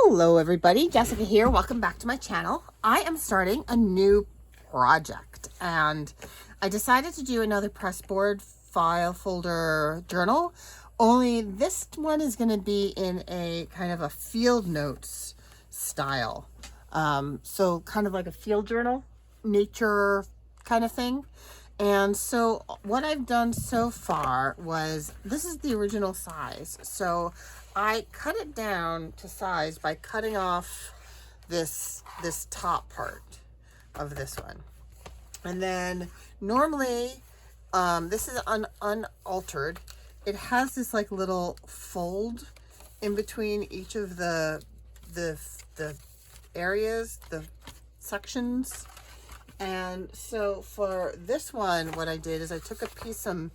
Hello everybody, Jessica here. Welcome back to my channel. I am starting a new project and I decided to do another Pressboard file folder journal, only this one is going to be in a kind of a field notes style. So kind of like a field journal, nature kind of thing. And so what I've done so far was, this is the original size. So I cut it down to size by cutting off this top part of this one. And then normally, this is unaltered. It has this like little fold in between each of the areas, the sections. And so for this one, what I did is I took a piece of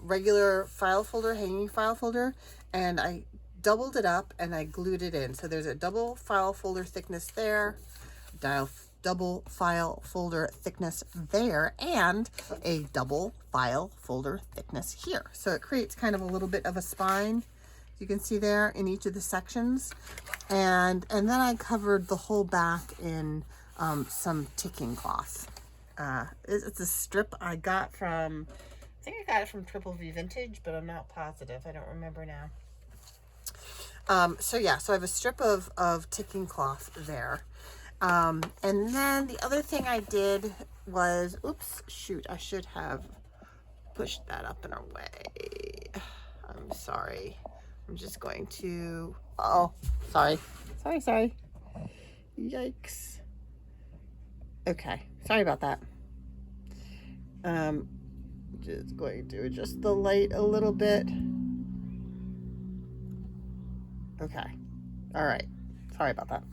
regular file folder, hanging file folder, and I doubled it up and I glued it in. So there's a double file folder thickness there, double file folder thickness there, and a double file folder thickness here. So it creates kind of a little bit of a spine, you can see there in each of the sections. And then I covered the whole back in some ticking cloth. It's a strip I got from, I think I got it from Triple V Vintage, but I'm not positive. I don't remember now. So yeah, so I have a strip of ticking cloth there. And then the other thing I did was, oops, shoot, I should have pushed that up and away. I'm sorry. I'm just going to, oh, sorry. Yikes. Okay, sorry about that. Just going to adjust the light a little bit. Okay, all right, sorry about that.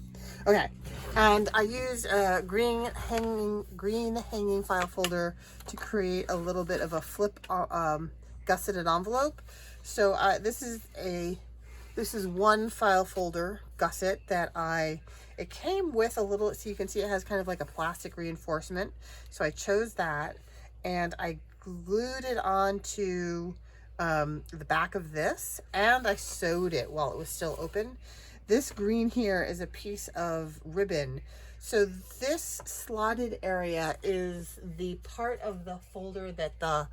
Okay, and I used a green hanging file folder to create a little bit of a flip gusseted envelope. So this is one file folder gusset that it came with a little, so you can see it has kind of like a plastic reinforcement. So I chose that and I glued it onto the back of this, and I sewed it while it was still open. This green here is a piece of ribbon. So this slotted area is the part of the folder that the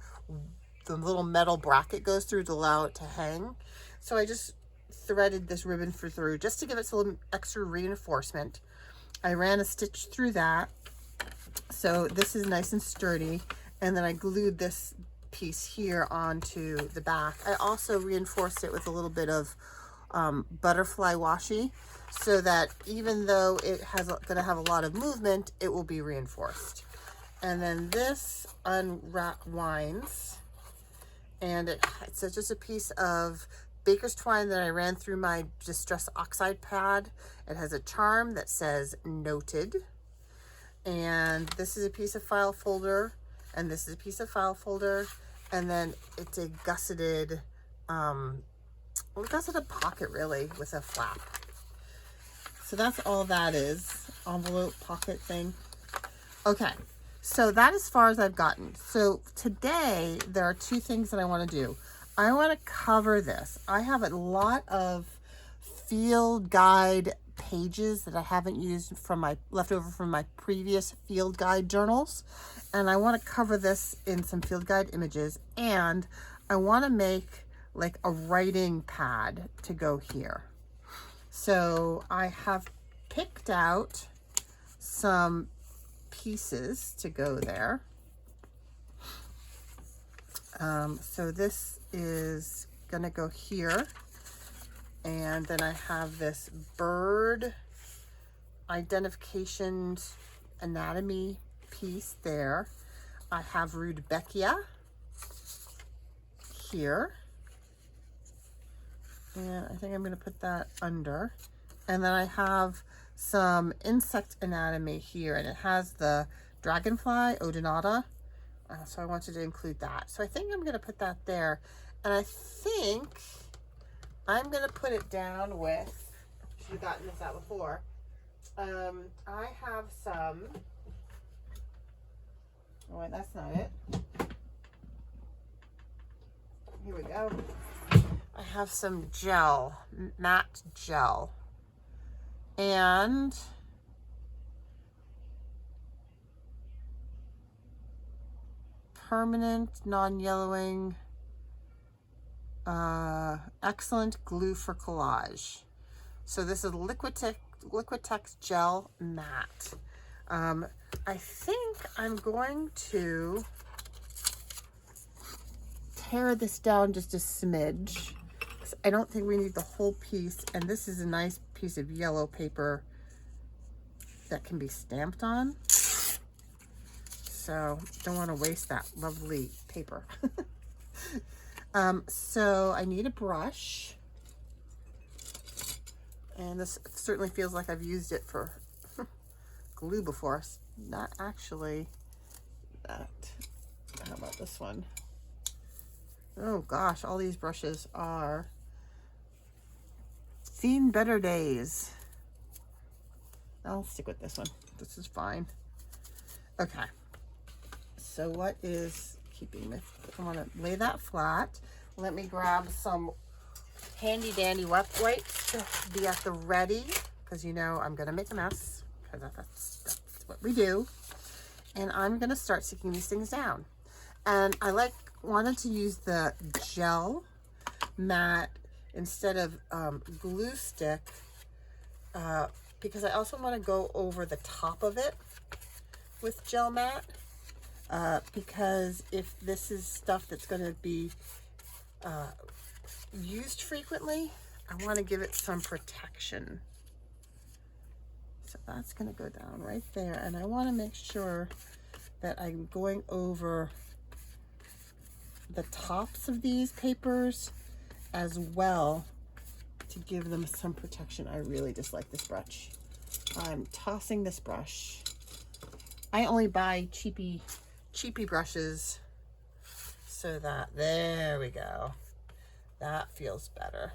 little metal bracket goes through to allow it to hang. So I just threaded this ribbon through just to give it some extra reinforcement. I ran a stitch through that, so this is nice and sturdy, and then I glued this piece here onto the back. I also reinforced it with a little bit of butterfly washi, so that even though it has going to have a lot of movement, it will be reinforced. And then this unwinds, and it's just a piece of baker's twine that I ran through my distress oxide pad. It has a charm that says noted, and this is a piece of file folder, and this is a piece of file folder, and then it's a gusseted gusseted pocket, really, with a flap. So that's all that is, envelope pocket thing. Okay, so that as far as I've gotten. So today there are two things that I want to do. I want to cover this. I have a lot of field guide pages that I haven't used from my leftover from my previous field guide journals, and I want to cover this in some field guide images, and I want to make like a writing pad to go here. So I have picked out some pieces to go there. So this is gonna go here, and then I have this bird identification anatomy piece there. I have Rudbeckia here, and I think I'm going to put that under. And then I have some insect anatomy here, and it has the dragonfly Odonata, so I wanted to include that. So I think I'm going to put that there, and I think I'm going to put it down with, should have gotten this out before, I have some, oh wait, that's not it. Here we go. I have some gel, matte gel. and permanent non-yellowing excellent glue for collage. So this is Liquitex Gel Matte. I think I'm going to tear this down just a smidge. I don't think we need the whole piece, and this is a nice piece of yellow paper that can be stamped on. So don't want to waste that lovely paper. So I need a brush, and this certainly feels like I've used it for glue before. Not actually that. How about this one? Oh gosh, all these brushes are seen better days. I'll stick with this one. This is fine. Okay. So what is keeping me? I want to lay that flat. Let me grab some handy dandy wet wipes to be at the ready, because you know I'm gonna make a mess, because that's what we do. And I'm gonna start sticking these things down. And I wanted to use the gel matte instead of glue stick, because I also want to go over the top of it with gel matte, because if this is stuff that's going to be used frequently, I want to give it some protection. So that's going to go down right there, and I want to make sure that I'm going over the tops of these papers as well to give them some protection. I really dislike this brush. I'm tossing this brush. I only buy cheapy brushes, so that, there we go. That feels better.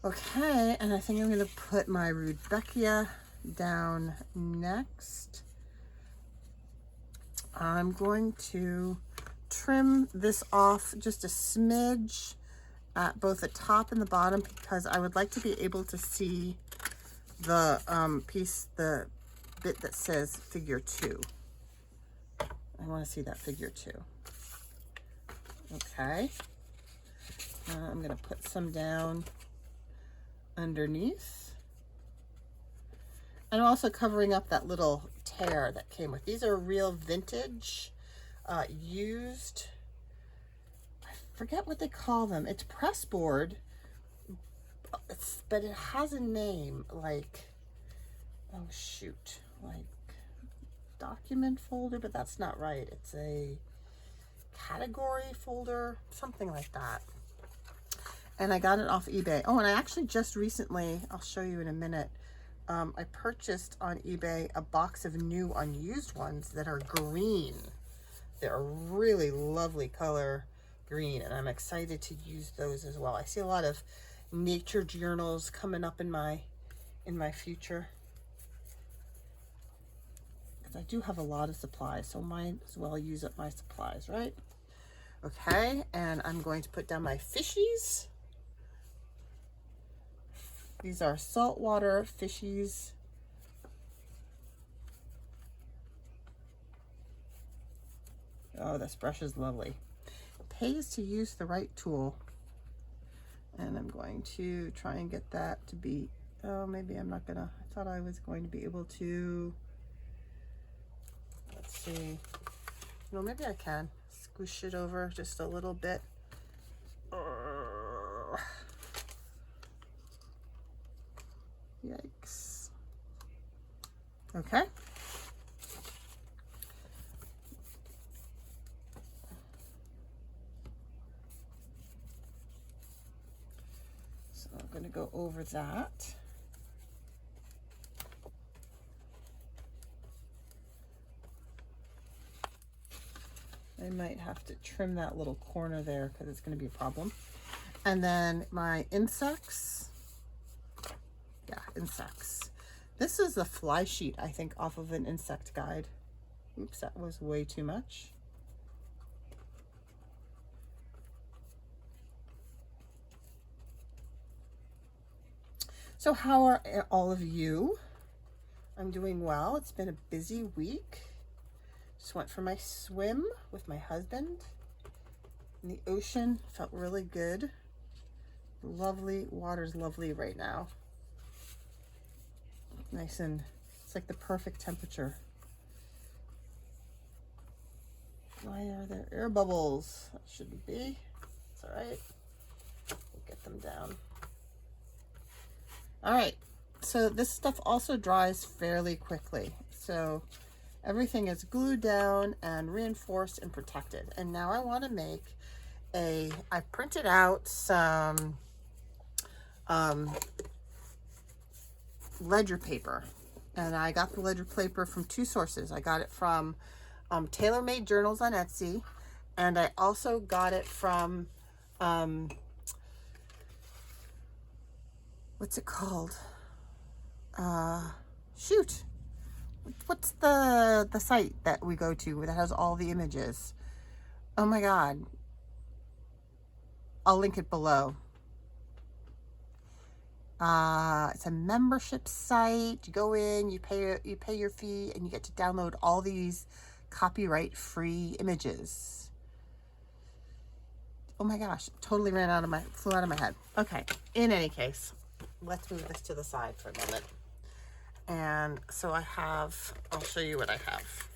Okay, and I think I'm gonna put my Rudbeckia down next. I'm going to trim this off just a smidge at both the top and the bottom, because I would like to be able to see the the bit that says figure 2. I want to see that figure 2. Okay. I'm going to put some down underneath. And I'm also covering up that little tear that came with. These are real vintage, used, I forget what they call them. It's Pressboard, but it has a name, like, oh shoot, like document folder, but that's not right. It's a category folder, something like that. And I got it off eBay. Oh, and I actually just recently, I'll show you in a minute, I purchased on eBay a box of new unused ones that are green. They're a really lovely color green, and I'm excited to use those as well. I see a lot of nature journals coming up in my future, because I do have a lot of supplies, so might as well use up my supplies, right? Okay, and I'm going to put down my fishies. These are saltwater fishies. Oh, this brush is lovely. It pays to use the right tool. And I'm going to try and get that to be, oh, maybe I'm not gonna, I thought I was going to be able to, let's see. No, maybe I can. Squish it over just a little bit. Yikes. Okay. So I'm going to go over that. I might have to trim that little corner there because it's going to be a problem. And then my insects. Yeah, insects. This is a fly sheet, I think, off of an insect guide. Oops, that was way too much. So how are all of you? I'm doing well. It's been a busy week. Just went for my swim with my husband in the ocean. Felt really good. Lovely. Water's lovely right now. Nice, and it's like the perfect temperature. Why are there air bubbles? That shouldn't be. It's all right. We'll get them down. All right. So this stuff also dries fairly quickly. So everything is glued down and reinforced and protected. And now I want to make I printed out some ledger paper. And I got the ledger paper from two sources. I got it from Tailor-Made Journals on Etsy. And I also got it from, what's it called? Shoot. What's the site that we go to that has all the images? Oh my God. I'll link it below. It's a membership site. You go in, you pay your fee, and you get to download all these copyright-free images. Oh my gosh, totally flew out of my head. Okay, in any case, let's move this to the side for a moment. And so I'll show you what I have.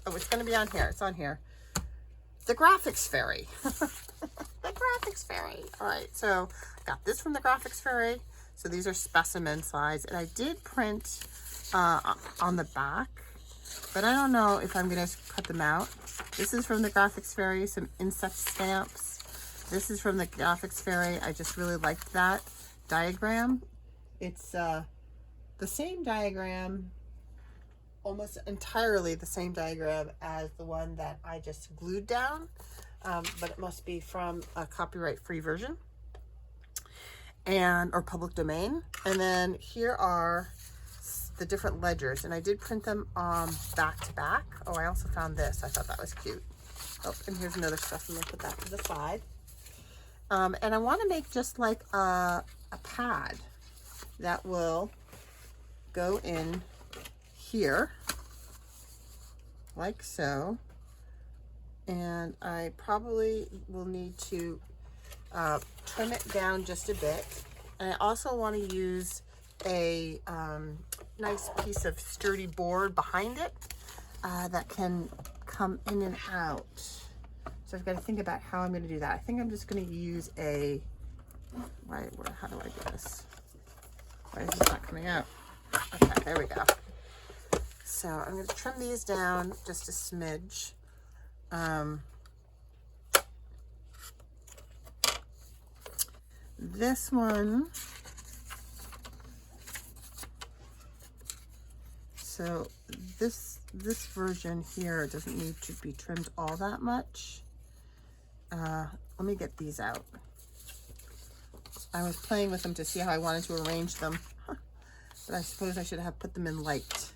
Oh, it's gonna be on here, it's on here. The Graphics Fairy. The Graphics Fairy. All right, so I got this from the Graphics Fairy. So these are specimen size, and I did print on the back, but I don't know if I'm gonna cut them out. This is from the Graphics Fairy, some insect stamps. This is from the Graphics Fairy. I just really liked that diagram. It's the same diagram, almost entirely the same diagram as the one that I just glued down, but it must be from a copyright-free version or public domain. And then here are the different ledgers, and I did print them back to back. Oh, I also found this. I thought that was cute. Oh, and here's another stuff. I'm gonna put that to the side. And I want to make just like a pad that will go in here like so, and I probably will need to trim it down just a bit. And I also want to use a nice piece of sturdy board behind it that can come in and out. So I've got to think about how I'm going to do that. I think I'm just going to use how do I do this? Why is this not coming out? Okay, there we go. So I'm going to trim these down just a smidge. This one, so this version here doesn't need to be trimmed all that much. Let me get these out. I was playing with them to see how I wanted to arrange them, but I suppose I should have put them in light.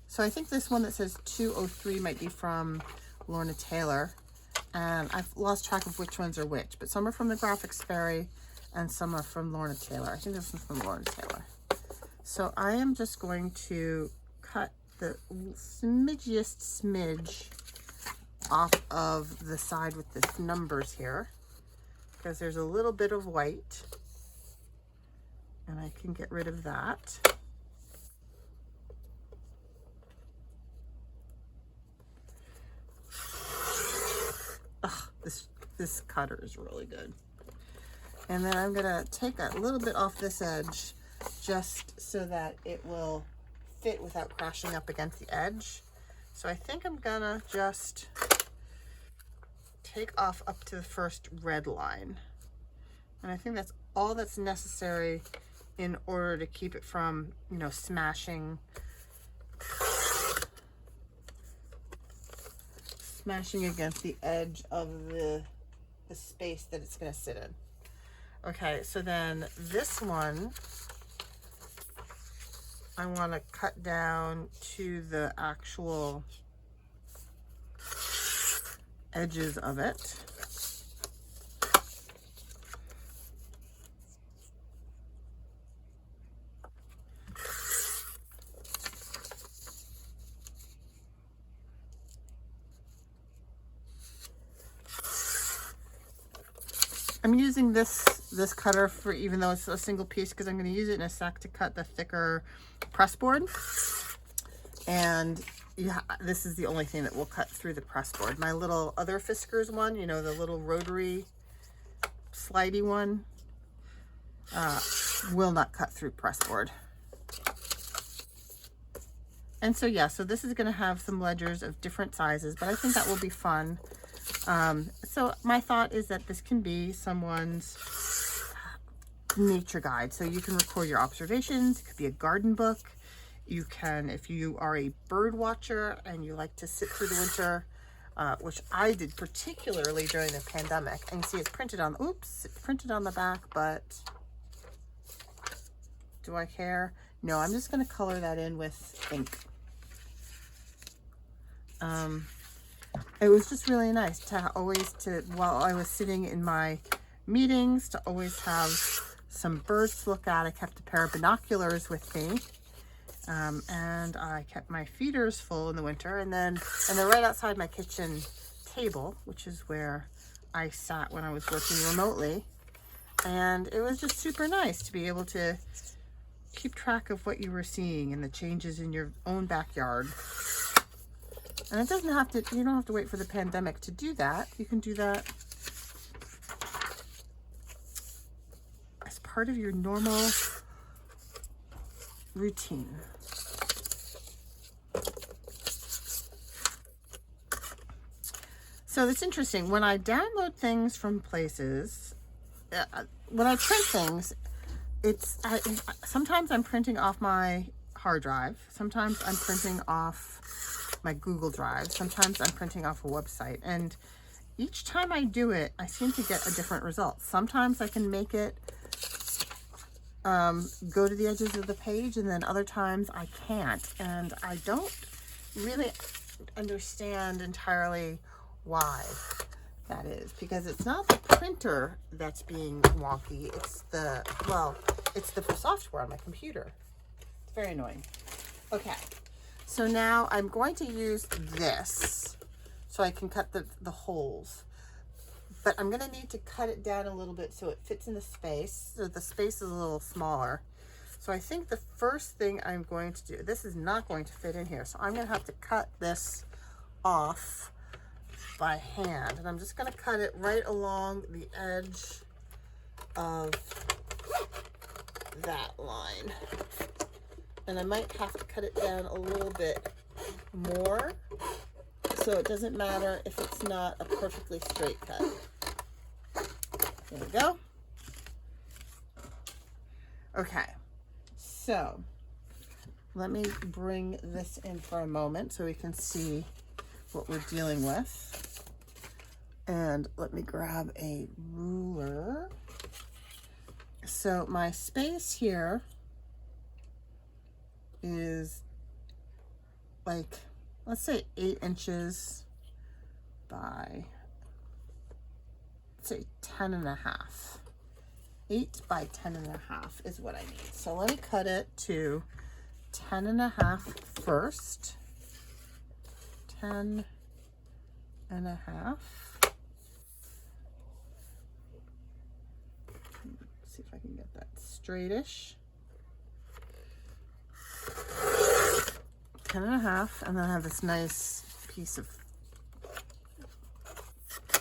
So I think this one that says 203 might be from Lorna Taylor, and I've lost track of which ones are which, but some are from the Graphics Fairy and some are from Lorna Taylor. I think this one's from Lorna Taylor. So I am just going to cut the smidgiest smidge off of the side with the numbers here, because there's a little bit of white, and I can get rid of that. Ugh, this cutter is really good. And then I'm gonna take a little bit off this edge just so that it will fit without crashing up against the edge. So I think I'm gonna just take off up to the first red line. And I think that's all that's necessary in order to keep it from, smashing against the edge of the space that it's going to sit in. Okay, so then this one, I want to cut down to the actual edges of it. I'm using this cutter for, even though it's a single piece, because I'm going to use it in a sec to cut the thicker pressboard. And yeah, this is the only thing that will cut through the pressboard. My little other Fiskars one, you know, the little rotary slidey one, will not cut through pressboard. And so yeah, so this is going to have some ledgers of different sizes, but I think that will be fun. So my thought is that this can be someone's nature guide. So you can record your observations. It could be a garden book. You can, if you are a bird watcher and you like to sit through the winter, which I did particularly during the pandemic. And see, it's printed on, oops, it's printed on the back, but do I care? No, I'm just going to color that in with ink. It was just really nice to always, while I was sitting in my meetings, to always have some birds to look at. I kept a pair of binoculars with me, and I kept my feeders full in the winter. And then right outside my kitchen table, which is where I sat when I was working remotely. And it was just super nice to be able to keep track of what you were seeing and the changes in your own backyard. And it doesn't have to, you don't have to wait for the pandemic to do that. You can do that as part of your normal routine. So it's interesting. When I download things from places, when I print things, sometimes I'm printing off my hard drive. Sometimes I'm printing off my Google Drive. Sometimes I'm printing off a website. And each time I do it, I seem to get a different result. Sometimes I can make it go to the edges of the page, and then other times I can't. And I don't really understand entirely why that is, because it's not the printer that's being wonky. It's the software on my computer. It's very annoying. Okay. So now I'm going to use this so I can cut the holes, but I'm going to need to cut it down a little bit so it fits in the space. So the space is a little smaller. So I think the first thing I'm going to do, this is not going to fit in here. So I'm going to have to cut this off by hand, and I'm just going to cut it right along the edge of that line. And I might have to cut it down a little bit more, so it doesn't matter if it's not a perfectly straight cut. There we go. Okay, so let me bring this in for a moment so we can see what we're dealing with. And let me grab a ruler. So my space here is like, let's say 8 inches by, let's say 10.5. 8 by 10.5 is what I need. So let me cut it to 10.5 first. 10.5. See if I can get that straightish. 10.5, and then I have this nice piece of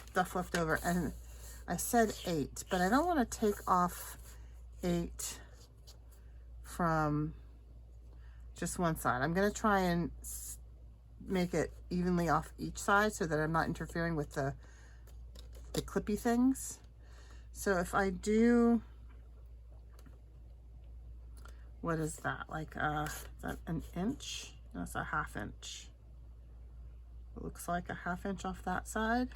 stuff left over. And I said 8, but I don't want to take off 8 from just one side. I'm going to try and make it evenly off each side so that I'm not interfering with the clippy things. So if I do, what is that? Like, is that an inch? That's a 1/2 inch. It looks like a 1/2 inch off that side.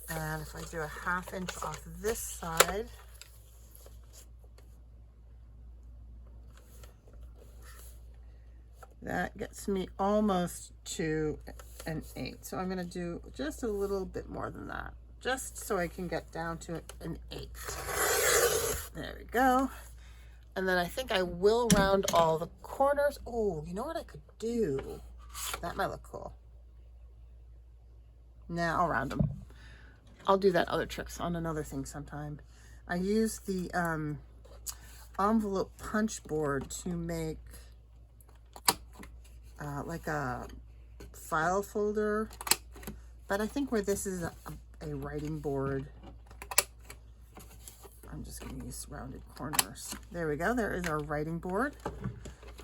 And if I do a 1/2 inch off this side, that gets me almost to an 8. So I'm going to do just a little bit more than that, just so I can get down to an 8. There we go. And then I think I will round all the corners. Oh, you know what I could do? That might look cool. Now I'll round them. I'll do that other tricks on another thing sometime. I use the envelope punch board to make like a file folder, but I think where this is a writing board, I'm just going to use rounded corners. There we go. There is our writing board.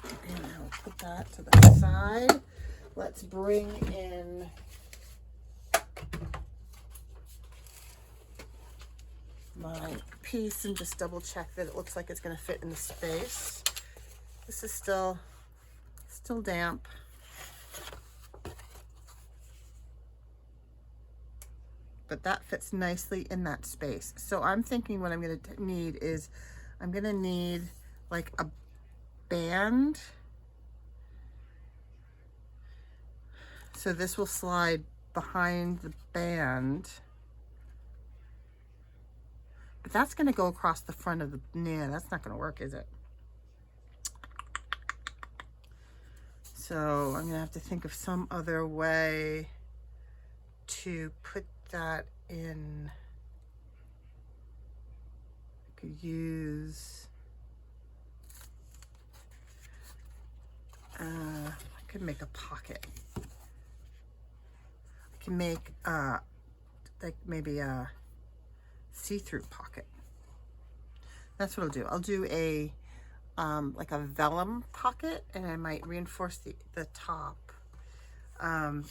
And I'll put that to the side. Let's bring in my piece and just double check that it looks like it's going to fit in the space. This is still damp. But that fits nicely in that space. So I'm thinking what I'm going to need is, I'm going to need like a band. So this will slide behind the band. But that's going to go across the front of the, nah, that's not going to work, is it? So I'm going to have to think of some other way to put that in. I could use, I could make a pocket. I can make like maybe a see-through pocket. That's what I'll do. I'll do a like a vellum pocket, and I might reinforce the top.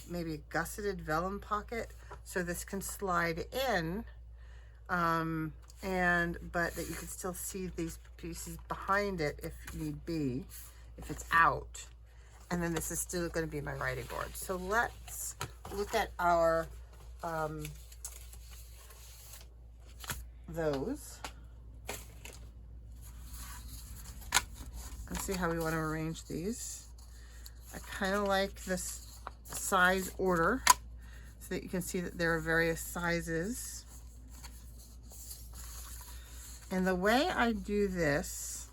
Maybe a gusseted vellum pocket, so this can slide in, but that you can still see these pieces behind it if need be, if it's out. And then this is still going to be my writing board. So let's look at our those and see how we want to arrange these. I kind of like this size order so that you can see that there are various sizes. And the way I do this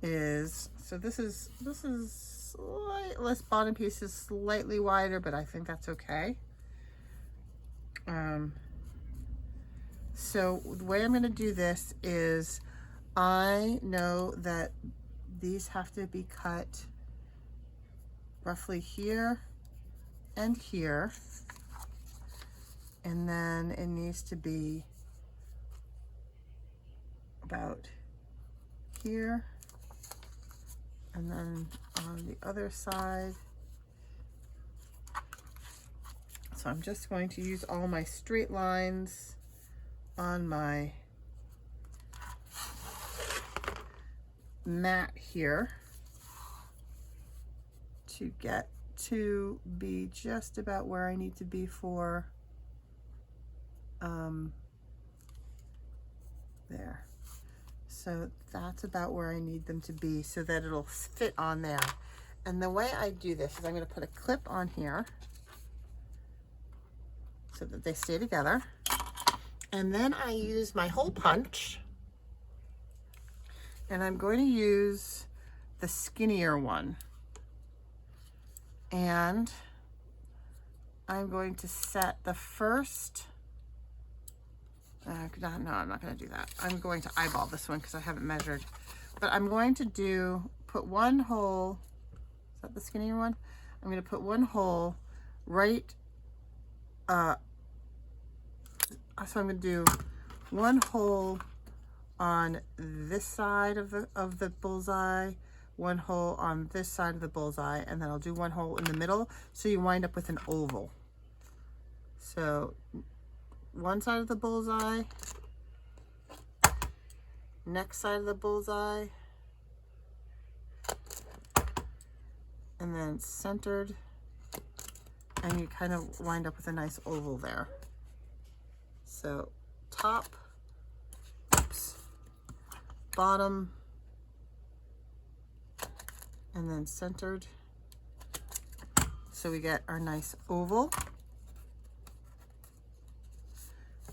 is, so this is this bottom piece is slightly wider, but I think that's okay. So the way I'm going to do this is, I know that these have to be cut roughly here and here, and then it needs to be about here, and then on the other side. So I'm just going to use all my straight lines on my mat here to get to be just about where I need to be for there. So that's about where I need them to be so that it'll fit on there. And the way I do this is I'm going to put a clip on here so that they stay together. And then I use my hole punch, and I'm going to use the skinnier one. And I'm going to set the first, no, I'm not going to do that. I'm going to eyeball this one because I haven't measured. But I'm going to put one hole, is that the skinnier one? I'm going to put one hole right, so I'm going to do one hole on this side of the bullseye, one hole on this side of the bullseye, and then I'll do one hole in the middle, so you wind up with an oval. So one side of the bullseye, next side of the bullseye, and then centered, and you kind of wind up with a nice oval there. So top, oops, bottom, and then centered. So we get our nice oval.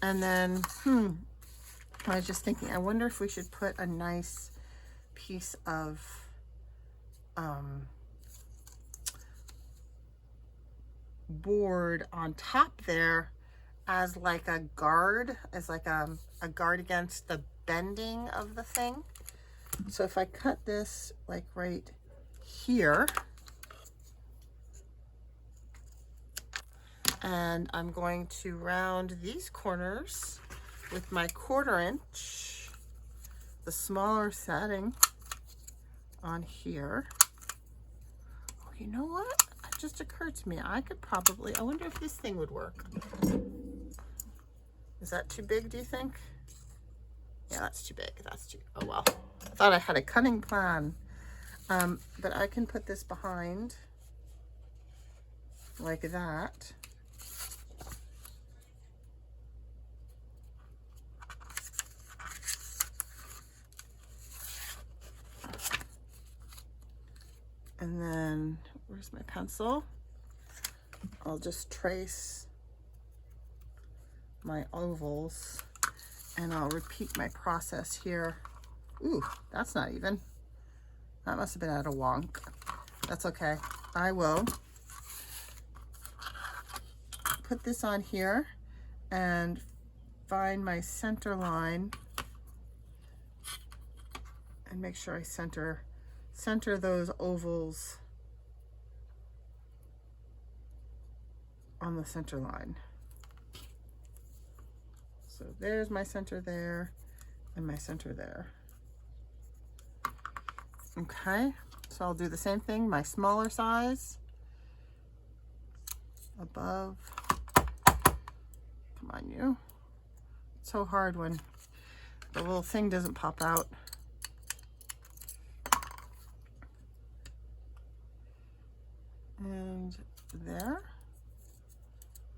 And then, I was just thinking, I wonder if we should put a nice piece of board on top there, as like a guard, as like a guard against the bending of the thing. So if I cut this like right here, and I'm going to round these corners with my 1/4 inch, the smaller setting on here. Oh, you know what? It just occurred to me, I could probably, I wonder if this thing would work. Is that too big, do you think? Yeah, that's too big. That's too, oh well. I thought I had a cunning plan. But I can put this behind like that. And then, where's my pencil? I'll just trace my ovals and I'll repeat my process here. Ooh, that's not even. That must have been out of wonk. That's okay. I will put this on here and find my center line and make sure I center those ovals on the center line. So there's my center there and my center there. Okay, so I'll do the same thing, my smaller size above. Come on, you. It's so hard when the little thing doesn't pop out. And there,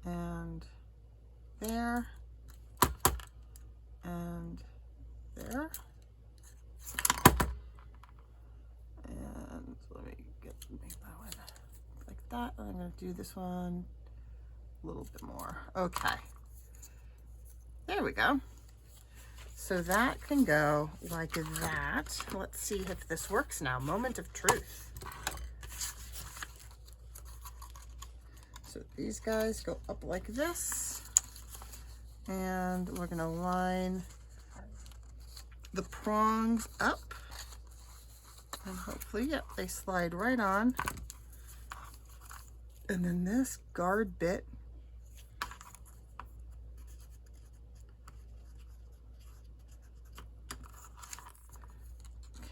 and there, and there. And let me make that one like that. And I'm going to do this one a little bit more. Okay. There we go. So that can go like that. Let's see if this works now. Moment of truth. So these guys go up like this. And we're going to line the prongs up. And hopefully, yep, they slide right on. And then this guard bit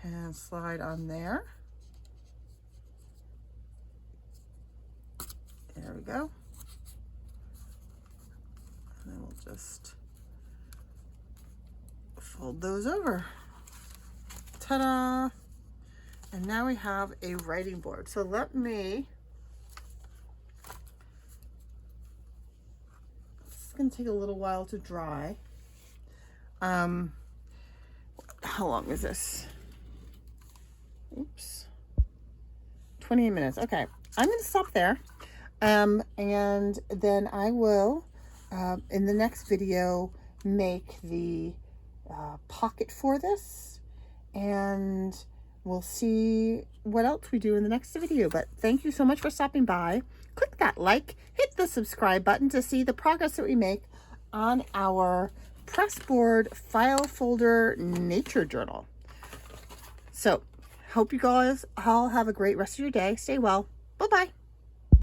can slide on there. There we go. And then we'll just fold those over. Ta-da! And now we have a writing board. So let me, it's going to take a little while to dry. How long is this? Oops. 28 minutes. Okay. I'm going to stop there. And then I will, in the next video, make the pocket for this. And we'll see what else we do in the next video. But thank you so much for stopping by. Click that like, hit the subscribe button to see the progress that we make on our Pressboard file folder nature journal. So, hope you guys all have a great rest of your day. Stay well. Bye-bye.